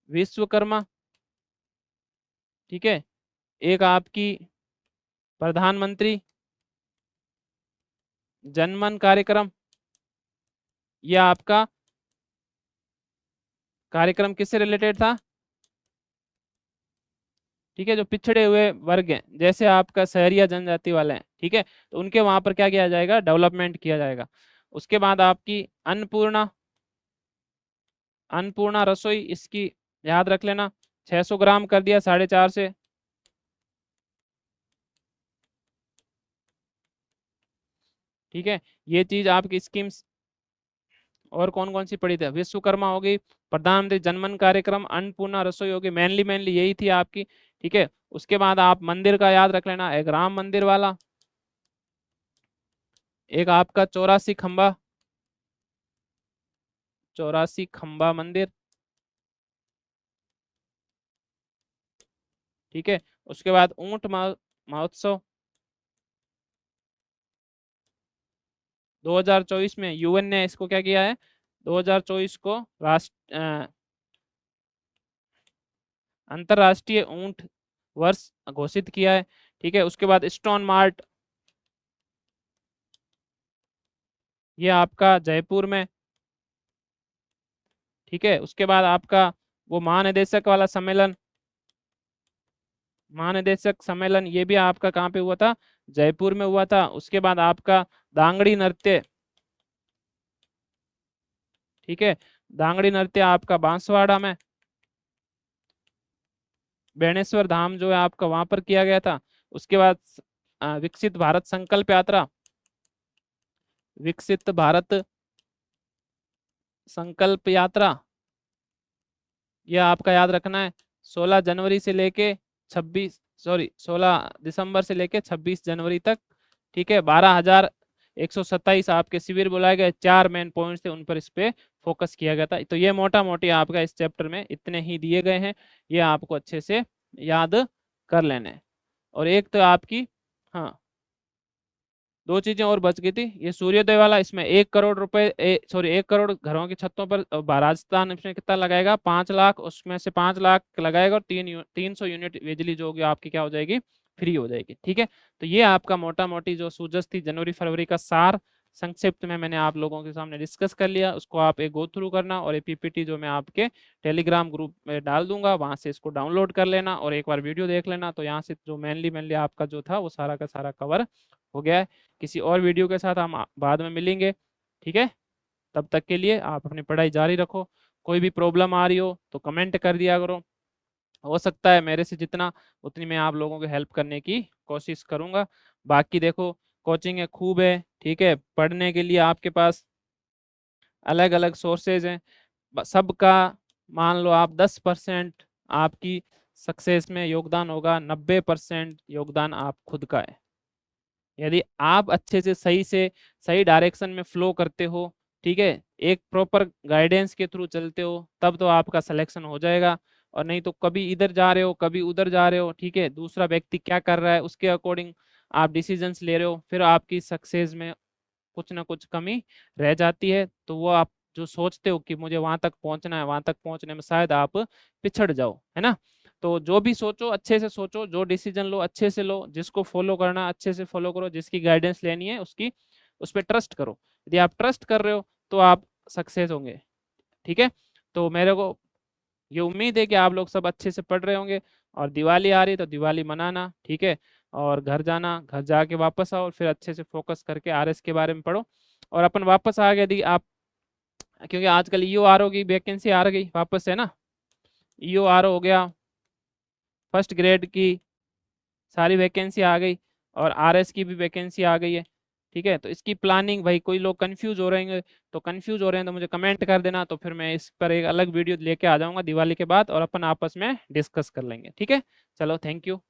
विश्वकर्मा। ठीक है, एक आपकी प्रधानमंत्री जनमन कार्यक्रम। ये आपका कार्यक्रम किससे रिलेटेड था? ठीक है, जो पिछड़े हुए वर्ग हैं, जैसे आपका शहरिया जनजाति वाले हैं, ठीक है, तो उनके वहां पर क्या किया जाएगा? डेवलपमेंट किया जाएगा। उसके बाद आपकी अन्नपूर्णा, अन्नपूर्णा रसोई, इसकी याद रख लेना, 600 ग्राम कर दिया 4.5 से। ठीक है, ये चीज आपकी स्कीम्स। और कौन कौन सी पड़ी थी? विश्वकर्मा हो गई, प्रधानमंत्री जनमन कार्यक्रम, अन्नपूर्णा रसोई होगी, मेनली मेनली यही थी आपकी। ठीक है, उसके बाद आप मंदिर का याद रख लेना, एक राम मंदिर वाला, एक आपका 84 खंबा, 84 खंबा मंदिर। ठीक है। उसके बाद ऊंट महोत्सव 2024 में यूएन ने इसको क्या किया है, 2024 को अंतरराष्ट्रीय ऊंट वर्ष घोषित किया है। ठीक है। उसके बाद स्टोन मार्ट, ये आपका जयपुर में। ठीक है। उसके बाद आपका वो महानिदेशक वाला सम्मेलन, महानिदेशक सम्मेलन ये भी आपका कहाँ पे हुआ था, जयपुर में हुआ था। उसके बाद आपका दांगड़ी नृत्य, ठीक है, दांगड़ी नृत्य आपका बांसवाड़ा में। बेणेश्वर धाम जो है आपका वहां पर किया गया था। उसके बाद विकसित भारत संकल्प यात्रा, विकसित भारत संकल्प यात्रा, यह आपका याद रखना है 16 जनवरी से लेके 16 दिसंबर से लेके 26 जनवरी तक। ठीक है। 12,127 आपके शिविर बुलाए गए, 4 मेन पॉइंट्स थे, उन पर इस पे फोकस किया गया था। तो ये मोटा मोटी आपका इस चैप्टर में इतने ही दिए गए हैं, ये आपको अच्छे से याद कर लेने हैं। और एक तो आपकी, हाँ, दो चीजें और बच गई थी, ये सूर्योदय वाला, इसमें 1 करोड़ रुपए, सॉरी 1 करोड़ घरों की छतों पर राजस्थान इसमें कितना लगाएगा, 5 लाख, उसमें से 5 लाख लगाएगा और 300 यूनिट बिजली जो होगी आपकी क्या हो जाएगी, फ्री हो जाएगी। ठीक है। तो ये आपका मोटा मोटी जो सूझस थी जनवरी फरवरी का सार संक्षिप्त में मैंने आप लोगों के सामने डिस्कस कर लिया, उसको आप एक गो थ्रू करना और ये पीपीटी जो मैं आपके टेलीग्राम ग्रुप में डाल दूंगा, वहां से इसको डाउनलोड कर लेना और एक बार वीडियो देख लेना। तो यहाँ से जो मेनली आपका जो था वो सारा का सारा कवर हो गया है। किसी और वीडियो के साथ हम बाद में मिलेंगे। ठीक है। तब तक के लिए आप अपनी पढ़ाई जारी रखो। कोई भी प्रॉब्लम आ रही हो तो कमेंट कर दिया करो, हो सकता है मेरे से जितना उतनी मैं आप लोगों को हेल्प करने की कोशिश करूंगा। बाकी देखो, कोचिंग है खूब है, ठीक है, पढ़ने के लिए आपके पास अलग अलग सोर्सेज हैं। सबका मान लो आप 10% आपकी सक्सेस में योगदान होगा, 90% योगदान आप खुद का है। यदि आप अच्छे से सही डायरेक्शन में फ्लो करते हो, ठीक है, एक प्रॉपर गाइडेंस के थ्रू चलते हो, तब तो आपका सिलेक्शन हो जाएगा। और नहीं तो कभी इधर जा रहे हो कभी उधर जा रहे हो, ठीक है, दूसरा व्यक्ति क्या कर रहा है उसके अकॉर्डिंग आप डिसीजंस ले रहे हो, फिर आपकी सक्सेस में कुछ ना कुछ कमी रह जाती है। तो वो आप जो सोचते हो कि मुझे वहां तक पहुंचना है, वहां तक पहुंचने में शायद आप पिछड़ जाओ, है ना। तो जो भी सोचो अच्छे से सोचो, जो डिसीजन लो अच्छे से लो, जिसको फॉलो करना अच्छे से फॉलो करो, जिसकी गाइडेंस लेनी है उसकी उस पर ट्रस्ट करो। यदि आप ट्रस्ट कर रहे हो तो आप सक्सेस होंगे। ठीक है। तो मेरे को ये उम्मीद है कि आप लोग सब अच्छे से पढ़ रहे होंगे। और दिवाली आ रही है तो दिवाली मनाना, ठीक है, और घर जाना, घर जाके वापस आओ, फिर अच्छे से फोकस करके आरएस के बारे में पढ़ो। और अपन वापस आ गए, यदि आप, क्योंकि आजकल ईओ आर ओ की वैकेंसी आ गई वापस से ना, ईओ आर ओ हो गया, फर्स्ट ग्रेड की सारी वैकेंसी आ गई और आरएस की भी वैकेंसी आ गई है। ठीक है। तो इसकी प्लानिंग, भाई कोई लोग कंफ्यूज हो रहे हैं, तो कंफ्यूज हो रहे हैं तो मुझे कमेंट कर देना, तो फिर मैं इस पर एक अलग वीडियो लेके आ जाऊंगा दिवाली के बाद और अपन आपस में डिस्कस कर लेंगे। ठीक है। चलो, थैंक यू।